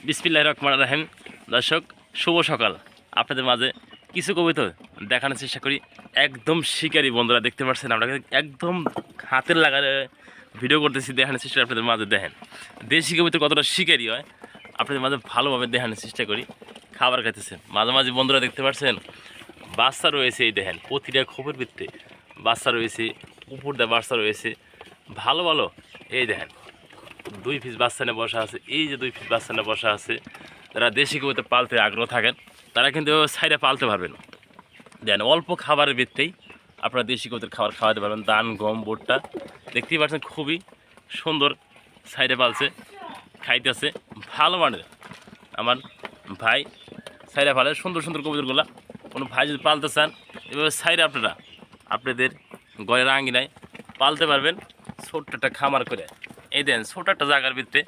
বিসমিল্লাহির রহমানির রহিম। দর্শক শুভ সকাল। আপনাদের মাঝে কিছু কবিতা দেখানোর চেষ্টা করি। একদম শিকারি বন্ধুরা দেখতে পাচ্ছেন, আমরা একদম হাতের লাগারে ভিডিও করতেছি, দেখানোর চেষ্টা আপনাদের মাঝে দেখেন দেশি কবিতা কতটা শিকারি হয় আপনাদের মাঝে ভালোভাবে দেখানোর চেষ্টা করি। খাবার খাইতেছে মাঝে মাঝে বন্ধুরা দেখতে পাচ্ছেন, বাচ্চা রয়েছে এই দেখেন, প্রতিটা খোপের ভিত্তিতে বাচ্চা রয়েছে, উপর দিয়ে বাচ্চা রয়েছে ভালো ভালো। এই দেখেন 2 পিস বাচ্চা নিয়ে বসা আছে, এই যে 2 পিস বাচ্চা নিয়ে বসা আছে। যারা দেশি কবিতা পালতে আগ্রহ থাকেন তারা কিন্তু সাইডে পালতে পারবেন। দেন অল্প খাবারের ভিত্তিতেই আপনারা দেশি কবিতার খাবার খাওয়াতে পারবেন। ধান গম ভুট্টা দেখতেই পাচ্ছেন, খুবই সুন্দর সাইডে পালছে, খাইতেছে ভালো মানের। আমার ভাই সাইডে পালে সুন্দর সুন্দর কবিতাগুলা। কোনো ভাই যদি পালতে চান এভাবে সাইডে আপনারা আপনাদের ঘরের আঙ্গিনায় পালতে পারবেন, ছোট্ট একটা খামার করে। এই দেন ছোট একটা জায়গার ভিতরে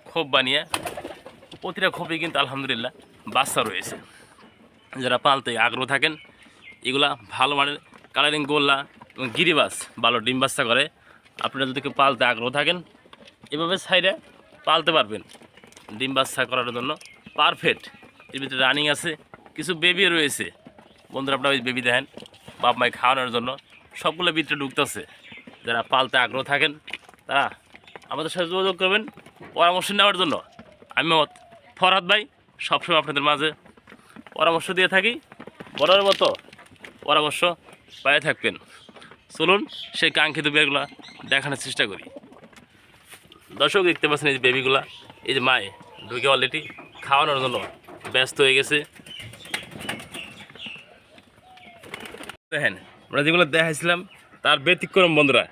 খোপ বানিয়ে, প্রতিটা খোপে কিন্তু আলহামদুলিল্লাহ বাচ্চা রয়েছে। যারা পালতে আগ্রহ থাকেন এগুলা ভালো মানের কালারিং গোল্লা এবং গিরিবাস ভালো ডিম বাচ্চা করে। আপনারা যদি কেউ পালতে আগ্রহ থাকেন এভাবে সাইডে পালতে পারবেন। ডিম বাচ্চা করার জন্য পারফেক্ট। এর ভিতরে রানিং আছে, কিছু বেবি রয়েছে বন্ধুরা। আপনারা ওই বেবি দেখেন বাপ মায় খাওয়ানোর জন্য সবগুলো ভিতরে ঢুকতেছে। যারা পালতে আগ্রহ থাকেন তারা আমাদের সাথে যোগাযোগ করবেন পরামর্শ নেওয়ার জন্য। আমি ফরহাদ ভাই সবসময় আপনাদের মাঝে পরামর্শ দিয়ে থাকি, বড়ের মতো পরামর্শ পায়ে থাকবেন। চলুন সেই কাঙ্ক্ষিত বেবিগুলো দেখানোর চেষ্টা করি। দর্শক দেখতে পাচ্ছেন এই যে বেবিগুলা, এই যে মায়ে ঢুকে অলরেডি খাওয়ানোর জন্য ব্যস্ত হয়ে গেছে। দেখেন আমরা যেগুলো দেখাইছিলাম তার ব্যতিক্রম বন্ধুরা।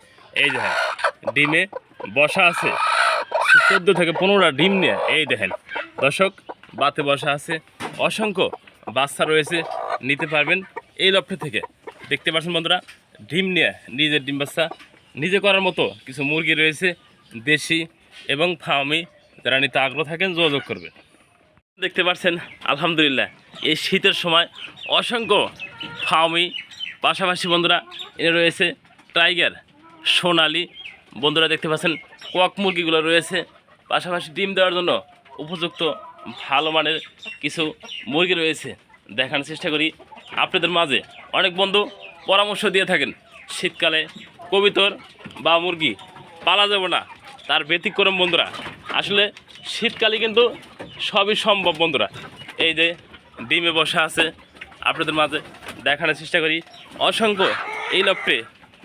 এই যে হ্যাঁ ডিমে বসা আছে, 14 থেকে 15টা ডিম নিয়ে। এই দেখেন দর্শক বাতে বসা আছে, অসংখ্য বাচ্চা রয়েছে, নিতে পারবেন এই লফটে থেকে। দেখতে পাচ্ছেন বন্ধুরা ডিম নিয়ে নিজের ডিম বাচ্চা নিজে করার মতো কিছু মুরগি রয়েছে দেশি এবং ফার্মি। যারা নিতে আগ্রহ থাকেন যোগাযোগ করবেন। দেখতে পাচ্ছেন আলহামদুলিল্লাহ এই শীতের সময় অসংখ্য ফার্মি, পাশাপাশি বন্ধুরা এনে রয়েছে টাইগার সোনালি। বন্ধুরা দেখতে পাচ্ছেন কক মুরগিগুলো রয়েছে, পাশাপাশি ডিম দেওয়ার জন্য উপযুক্ত ভালো মানের কিছু মুরগি রয়েছে। দেখানোর চেষ্টা করি আপনাদের মাঝে। অনেক বন্ধু পরামর্শ দিয়ে থাকেন শীতকালে কবিতর বা মুরগি পালা যাবে না, তার ব্যতিক্রম বন্ধুরা। আসলে শীতকালে কিন্তু সবই সম্ভব বন্ধুরা। এই যে ডিমে বসা আছে আপনাদের মাঝে দেখানোর চেষ্টা করি। অসংখ্য এই লফটে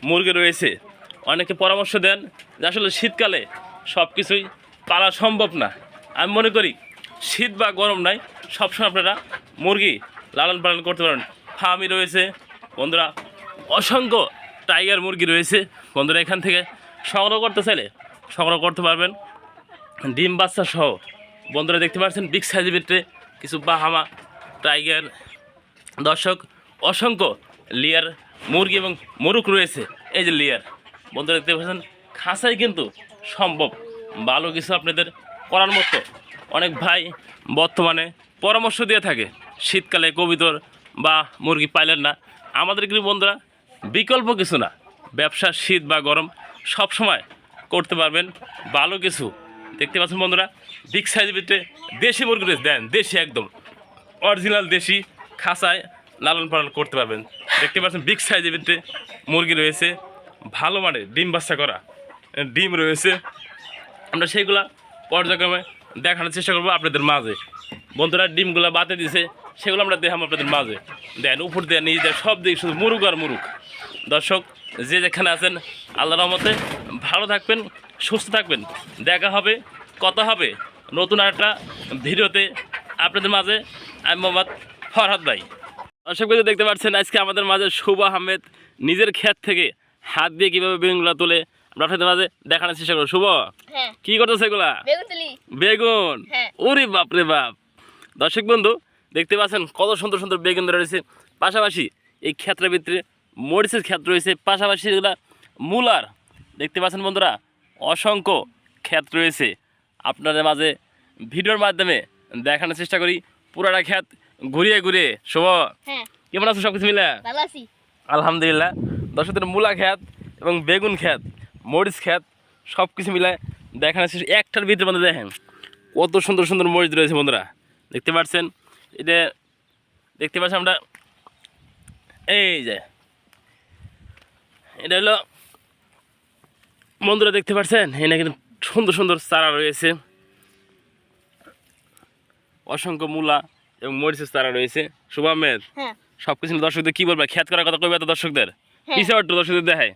মুরগি রয়েছে। অনেকে পরামর্শ দেন যে আসলে শীতকালে সব কিছুই পালা সম্ভব না। আমি মনে করি শীত বা গরম নাই, সবসময় আপনারা মুরগি লালন পালন করতে পারেন। ফার্মি রয়েছে বন্ধুরা, অসংখ্য টাইগার মুরগি রয়েছে বন্ধুরা। এখান থেকে সংগ্রহ করতে চাইলে সংগ্রহ করতে পারবেন ডিম বাচ্চা সহ। বন্ধুরা দেখতে পাচ্ছেন বিগ সাইজের ভিতরে কিছু বাহামা টাইগার। দর্শক অসংখ্য লেয়ার মুরগি এবং মোরগ রয়েছে। এই যে লেয়ার বন্ধুরা দেখতে পাচ্ছেন, খাঁচাই কিন্তু সম্ভব ভালো কিছু আপনাদের করার মতো। অনেক ভাই বর্তমানে পরামর্শ দিয়ে থাকে শীতকালে কবিতর বা মুরগি পাইলেন না। আমাদের কিন্তু বন্ধুরা বিকল্প কিছু না, ব্যবসা শীত বা গরম সব সময় করতে পারবেন ভালো কিছু। দেখতে পাচ্ছেন বন্ধুরা বিগ সাইজের ভিতরে দেশি মুরগি রয়েছে। দেন দেশি একদম অরিজিনাল দেশি খাঁচায় লালন পালন করতে পারবেন। দেখতে পাচ্ছেন বিগ সাইজের ভিতরে মুরগি রয়েছে, ভালো মানের ডিম বাচ্চা করা ডিম রয়েছে। আমরা সেইগুলা পর্যায়ক্রমে দেখানোর চেষ্টা করবো আপনাদের মাঝে। বন্ধুরা ডিমগুলো বাতে দিছে সেগুলো আমরা দেখাবো আপনাদের মাঝে। দেন উপর দিয়ে নিয়ে দেয় সব দিকে শুধু মুরুগ আর মুরুগ। দর্শক যে যেখানে আছেন আল্লাহর রহমতে ভালো থাকবেন, সুস্থ থাকবেন। দেখা হবে, কথা হবে নতুন একটা ভিডিওতে আপনাদের মাঝে। আমি মোহাম্মদ ফরহাদ ভাই। দর্শক দেখতে পাচ্ছেন আজকে আমাদের মাঝে শুভ আহমেদ নিজের ক্ষেত থেকে হাত দিয়ে কীভাবে বেগুনগুলো তোলে আমরা আপনাদের মাঝে দেখানোর চেষ্টা করবো। শুভ কি করতেছে এগুলা? বেগুন। ওরে বাপ রে বাপ। দর্শক বন্ধু দেখতে পাচ্ছেন কত সুন্দর সুন্দর বেগুন রয়েছে। পাশাপাশি এই ক্ষেত্রের ভিতরে মরিচের ক্ষেত রয়েছে, পাশাপাশি এগুলা মূলার। দেখতে পাচ্ছেন বন্ধুরা অসংখ্য ক্ষেত রয়েছে। আপনাদের মাঝে ভিডিওর মাধ্যমে দেখানোর চেষ্টা করি পুরাটা ক্ষেত ঘুরিয়ে ঘুরিয়ে। শুভ কেমন আছো? সব কিছু মিলে আলহামদুলিল্লাহ। দর্শকদের মূলা ক্ষেত এবং বেগুন ক্ষেত, মরিচ ক্ষেত সব কিছু মিলায় দেখানোর চেষ্টা। একটার ভিতরে বন্ধু দেখেন কত সুন্দর সুন্দর মরিচ রয়েছে বন্ধুরা, দেখতে পাচ্ছেন। এটা দেখতে পাচ্ছি আমরা, এই যে এটা হলো বন্ধুরা, দেখতে পাচ্ছেন এখানে কিন্তু সুন্দর সুন্দর চারা রয়েছে, অসংখ্য মূলা এবং মরিচের চারা রয়েছে। শুভামের হ্যাঁ সব কিছু দর্শকদের কী বলবে, খ্যাত করার কথা কইবে তো দর্শকদের, হ্যাঁ। পিছে অট্টু দর্শকদের দেখায়,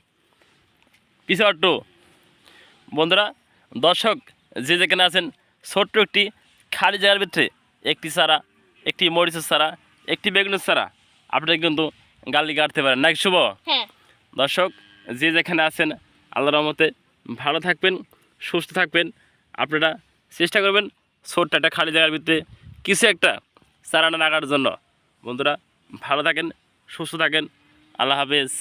পিছে অট্টু। বন্ধুরা দর্শক যে যেখানে আছেন, ছোট্ট একটি খালি জায়গার ভিতরে একটি চারা, একটি মরিচের চারা, একটি বেগুনের চারা আপনারা কিন্তু গালি কাটতে পারেন নাকি শুভ? হ্যাঁ দর্শক যে যেখানে আছেন আল্লাহর রহমতে ভালো থাকবেন, সুস্থ থাকবেন। আপনারা চেষ্টা করবেন ছোট্ট একটা খালি জায়গার ভিতরে কিছু একটা চারা লাগার জন্য। বন্ধুরা ভালো থাকেন, সুস্থ থাকেন, আল্লাহ হাফেজ।